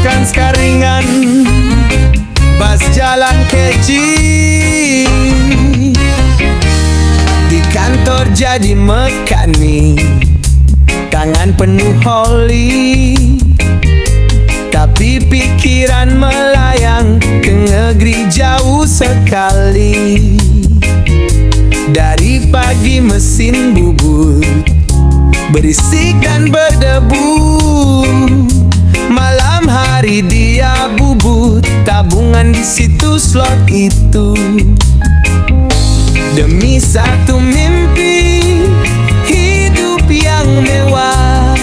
makan skaringan pas jalan kecil. Di kantor jadi mekanik, tangan penuh oli, tapi pikiran melayang ke negeri jauh sekali. Dari pagi mesin bubut berisik dan berdebu, malam hari dia bubut tabungan di situs slot itu. Demi satu mimpi hidup yang mewah,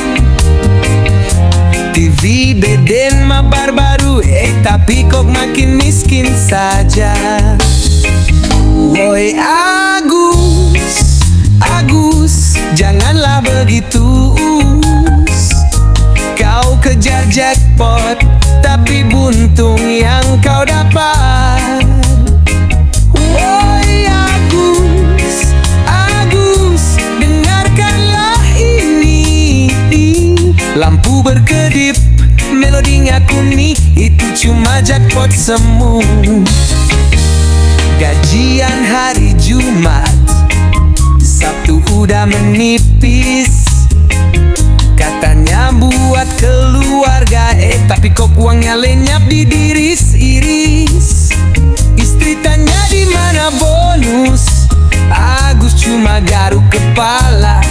TV beden mabar baru, tapi kok makin miskin saja. Woi Agus, Agus, janganlah begitu. Kau kejar jackpot, tapi buntung yang kau dapat. Woi Agus, Agus, dengarkanlah ini. Lampu berkedip, melodinya kuning, itu cuma jackpot semu. Gajian hari Jumat, Sabtu udah menipis. Katanya buat keluarga, tapi kok uangnya lenyap diiris-iris. Istri tanya di mana bonus, Agus cuma garuk kepala.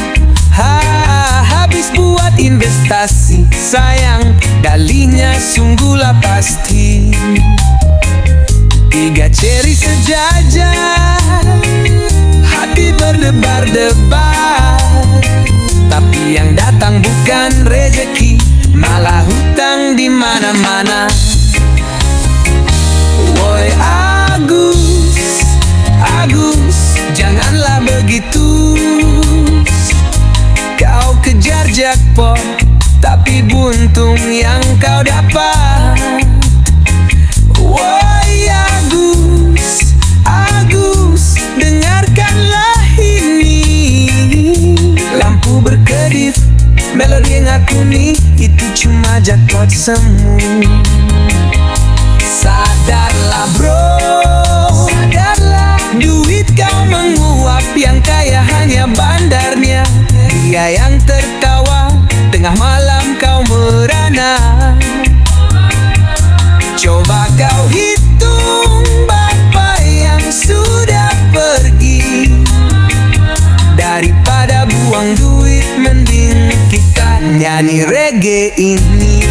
Habis buat investasi, sayang dalinya sungguhlah pasti. 3 ceri sejajar, hati berdebar-debar, tapi yang datang bukan rejeki, malah hutang di mana-mana. Woi Agus, Agus, janganlah begitu. Kau kejar jackpot, tapi buntung yang kau dapat. Woi Agus, Agus, dengarkanlah ini. Lampu berkedip, melodi yang kuning, itu cuma jackpot semu. Sadarlah bro, sadarlah, duit kau menguap, yang kaya hanya bandarnya. Dia yang tertawa, tengah malam kau merana. Coba kau hitung berapa yang sudah pergi. Daripada buang duit, mending kita nyanyi reggae ini.